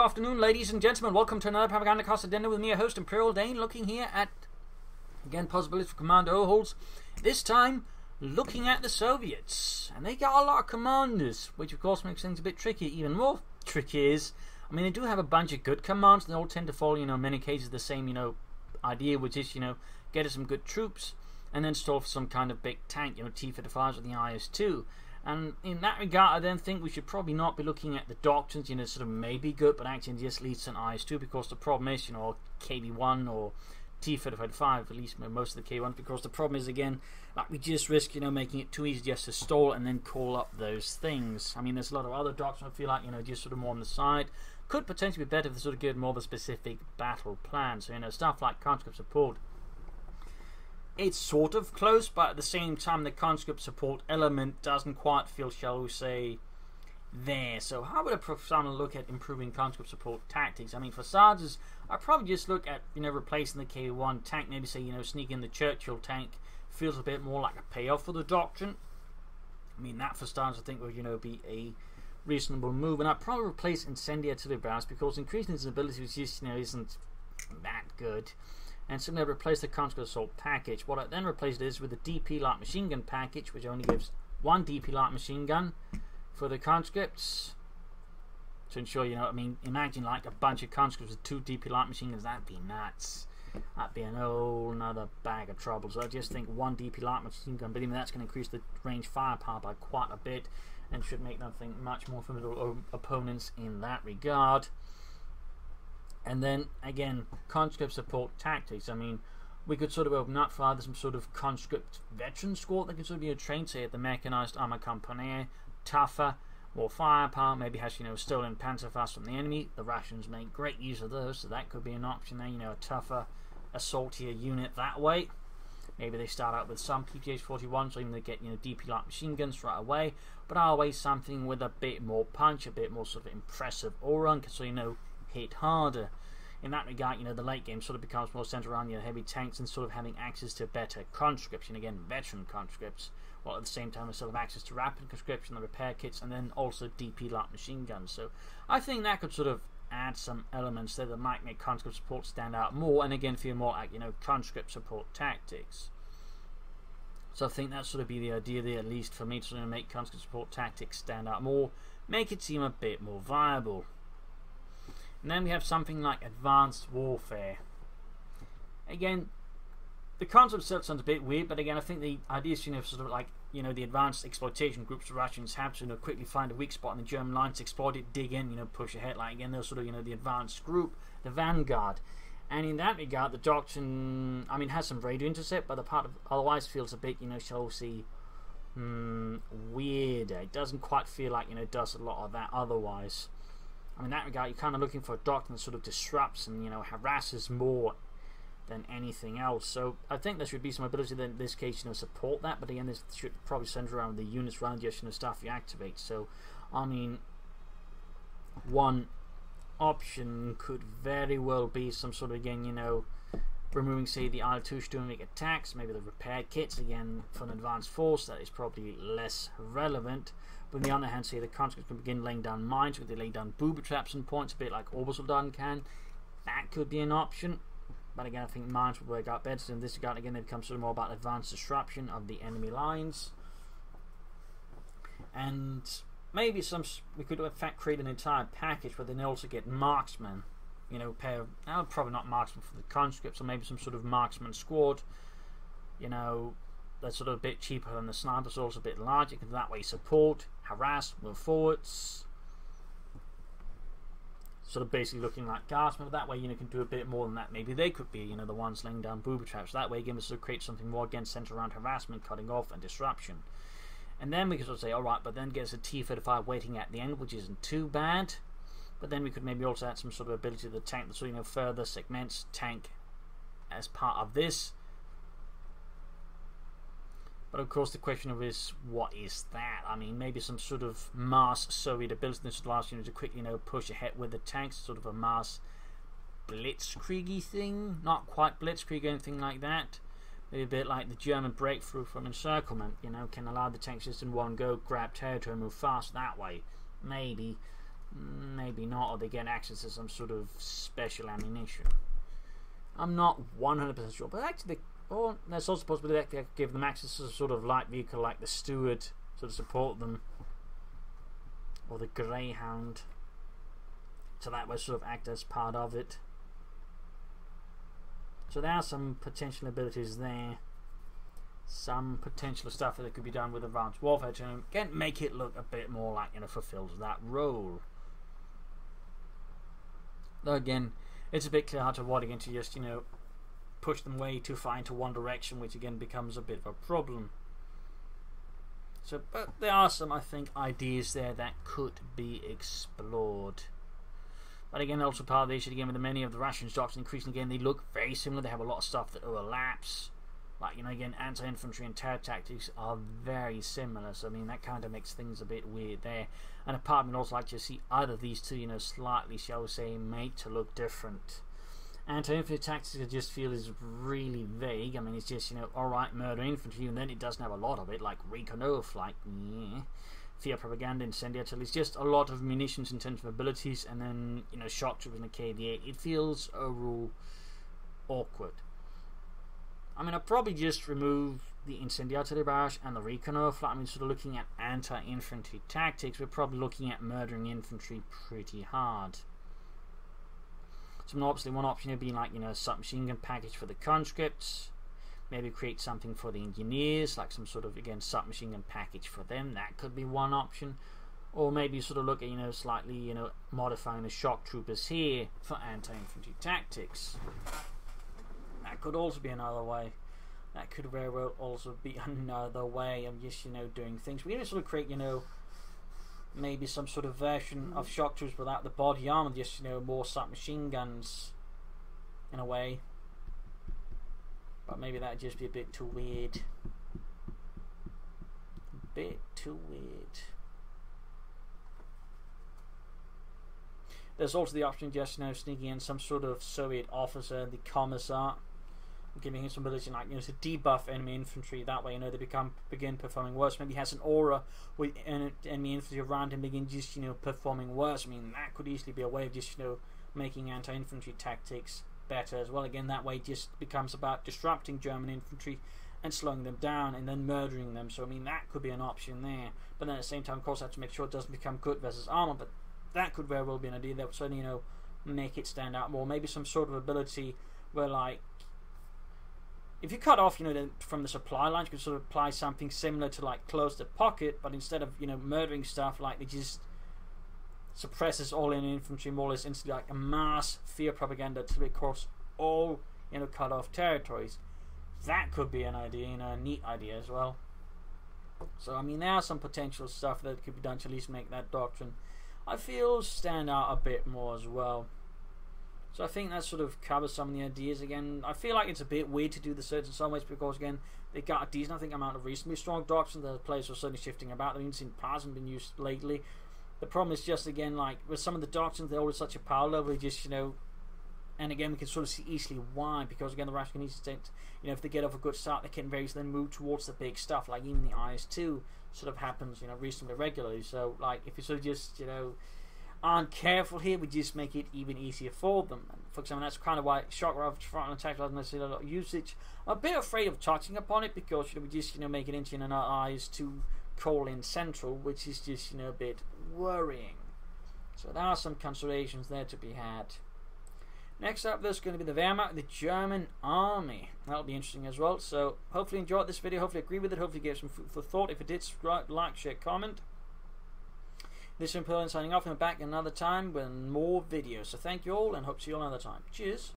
afternoon, ladies and gentlemen. Welcome to another Propagandacast Addendum with me, your host, Imperial Dane, looking here at, again, possibilities for Commander Overhauls. This time, looking at the Soviets. And they got a lot of commanders, which of course makes things a bit tricky. Even more tricky is, I mean, they do have a bunch of good commands. They all tend to follow, in many cases the same, idea, which is, get us some good troops and then store for some kind of big tank, T-55s or the IS-2. And in that regard, I then think we should probably not be looking at the doctrines, sort of maybe good, but actually just leads to an IS-2, because the problem is, KV-1 or T-55, at least most of the K-1s, because the problem is, again, like we just risk, making it too easy just to stall and then call up those things. I mean, there's a lot of other doctrines I feel like, just sort of more on the side. Could potentially be better if they sort of give more of a specific battle plan. So, stuff like conscript support. It's sort of close, but at the same time, the conscript support element doesn't quite feel, shall we say, there. So how would I look at improving conscript support tactics? I mean, for starters, I'd probably just look at, replacing the K1 tank. Maybe say, sneak in the Churchill tank. Feels a bit more like a payoff for the doctrine. I mean, that for starters, I think would, be a reasonable move. And I'd probably replace incendiary artillery barrels, because increasing its ability just, isn't that good. And similarly, replace the conscript assault package. What I then replaced is with the DP light machine gun package, which only gives one DP light machine gun for the conscripts. To ensure, imagine like a bunch of conscripts with 2 DP light machine guns. That'd be nuts. That'd be an whole another bag of trouble. So I just think one DP light machine gun, but even that's going to increase the range firepower by quite a bit, and should make them think much more formidable opponents in that regard. And then, again, conscript support tactics. I mean, we could sort of open up for either some sort of conscript veteran squad that could sort of be trained, say, at the Mechanized Armor Company, tougher, more firepower, maybe has, stolen Panzerfaust from the enemy. The Russians make great use of those, so that could be an option there, a tougher, assaultier unit that way. Maybe they start out with some PPH-41, so even they get, DP light machine guns right away, but always something with a bit more punch, a bit more sort of impressive aura, so, hit harder. In that regard, the late game sort of becomes more centered around heavy tanks and sort of having access to better conscription, again, veteran conscripts, while at the same time they still have access to rapid conscription, the repair kits, and then also DP light machine guns. So I think that could sort of add some elements there that might make conscript support stand out more, and again feel more like, conscript support tactics. So I think that sort of be the idea there, at least for me, to sort of make conscript support tactics stand out more, make it seem a bit more viable. And then we have something like advanced warfare. Again, the concept itself sounds a bit weird, but again, I think the idea is, sort of like, the advanced exploitation groups the Russians have to, quickly find a weak spot in the German lines, exploit it, dig in, push ahead. Like, again, they're sort of, the advanced group, the vanguard. And in that regard, the doctrine, I mean, has some radio intercept, but the part of otherwise feels a bit, shall we see, weirder. It doesn't quite feel like, it does a lot of that otherwise. I mean, in that regard, you're kind of looking for a doctrine that sort of disrupts and, harasses more than anything else. So I think there should be some ability that in this case, support that. But again, this should probably center around the units around just, stuff you activate. So, I mean, one option could very well be some sort of, again, removing, say, the IL-2 Sturmwing attacks, maybe the repair kits, again, for an advanced force. That is probably less relevant. But on the other hand, say the conscripts can begin laying down mines, where they lay down booby traps and points, a bit like Obersoldaten can. That could be an option. But again, I think mines would work out better. So in this regard, again, they become sort of more about advanced disruption of the enemy lines. And maybe we could in fact create an entire package where they also get marksmen. Probably not marksmen for the conscripts, or maybe some sort of marksman squad. That's sort of a bit cheaper than the snipers, also a bit larger, because that way support, harass, move forwards. Sort of basically looking like guardsmen, but that way, can do a bit more than that. Maybe they could be, the ones laying down booby traps. That way, again, we sort of create something more, again, centered around harassment, cutting off, and disruption. And then we could sort of say, alright, but then get us a T-35 waiting at the end, which isn't too bad. But then we could maybe also add some sort of ability to the tank that sort of, further segments tank as part of this. But of course the question is, what is that? I mean, maybe some sort of mass Soviet ability that allows you to quickly, push ahead with the tanks, sort of a mass blitzkrieg thing. Not quite blitzkrieg, anything like that. Maybe a bit like the German breakthrough from encirclement, can allow the tanks just in one go, grab territory, and move fast that way. Maybe. Maybe not, or they get access to some sort of special ammunition. I'm not 100% sure, but actually, there's also a possibility that they could give them access to a sort of light vehicle like the Steward, sort of support them, or the Greyhound, so that would sort of act as part of it. So there are some potential abilities there, some potential stuff that could be done with advanced warfare to again make it look a bit more like, you know, fulfills that role. Though again, it's a bit clear how to avoid again to just, you know, push them way too far into one direction, which again becomes a bit of a problem. So, but there are some, I think, ideas there that could be explored. But again, also part of the issue again with many of the rations doctrines increasingly again, they look very similar. They have a lot of stuff that overlaps. Like, you know, again, anti-infantry and terror tactics are very similar. So I mean, that kind of makes things a bit weird there. And a part of me would also like to see either of these two, you know, slightly, shall we say, made to look different. Anti-infantry tactics I just feel is really vague. I mean, it's just, you know, alright, murder infantry, and then it doesn't have a lot of it, like recon oath, like, yeah. Fear, propaganda, incendiary. It's just a lot of munitions in terms of abilities, and then, you know, shock troopers and a KD8. It feels overall awkward. I mean, I'll probably just remove the incendiary barrage and the recon oath. I mean, sort of looking at anti-infantry tactics, we're probably looking at murdering infantry pretty hard. So obviously one option would be like, you know, a submachine gun package for the conscripts. Maybe create something for the engineers, like some sort of, again, submachine gun package for them. That could be one option. Or maybe sort of look at, you know, slightly, you know, modifying the shock troopers here for anti-infantry tactics. That could also be another way. That could very well also be another way of just, you know, doing things. We can sort of create, you know, maybe some sort of version of shock troopers without the body armor, just, you know, more submachine guns in a way. But maybe that'd just be a bit too weird. A bit too weird. There's also the option of just, you know, sneaking in some sort of Soviet officer, the commissar, giving him some ability, like, you know, to debuff enemy infantry. That way, you know, they begin performing worse. Maybe he has an aura with enemy infantry around him, begin just, you know, performing worse. I mean, that could easily be a way of just, you know, making anti-infantry tactics better as well. Again, that way it just becomes about disrupting German infantry and slowing them down and then murdering them. So I mean, that could be an option there. But then at the same time, of course, I have to make sure it doesn't become good versus armor. But that could very well be an idea that would certainly, you know, make it stand out more. Maybe some sort of ability where, like, if you cut off, you know, from the supply lines, you could sort of apply something similar to, like, close the pocket, but instead of, you know, murdering stuff, like, it just suppresses all in infantry more or less instantly, like a mass fear propaganda to across all, you know, cut off territories. That could be an idea, you know, a neat idea as well. So I mean, there are some potential stuff that could be done to at least make that doctrine, I feel, stand out a bit more as well. So I think that sort of covers some of the ideas. Again, I feel like it's a bit weird to do the search in some ways because, again, they got a decent, I think, amount of reasonably strong doctrines. The players are certainly shifting about. The instant hasn't been used lately. The problem is just, again, like, with some of the doctrines, they're all at such a power level, they just, you know, and again, we can sort of see easily why, because, again, the Russian instinct, you know, if they get off a good start, they can very easily then move towards the big stuff, like even the IS-2 sort of happens, you know, reasonably regularly. So, like, if you sort of just, you know, aren't careful here, we just make it even easier for them. And for example, that's kind of why shock frontal attack doesn't necessarily a lot of usage. I'm a bit afraid of touching upon it because, you know, we just, you know, make it into an IS-2 call in central, which is just, you know, a bit worrying. So there are some considerations there to be had. Next up, there's going to be the Wehrmacht, the German army. That'll be interesting as well. So hopefully you enjoyed this video, hopefully agree with it, hopefully give some food for thought. If it did, subscribe, like, share, comment. This is Imperial signing off, and we're back another time with more videos. So thank you all, and hope to see you all another time. Cheers.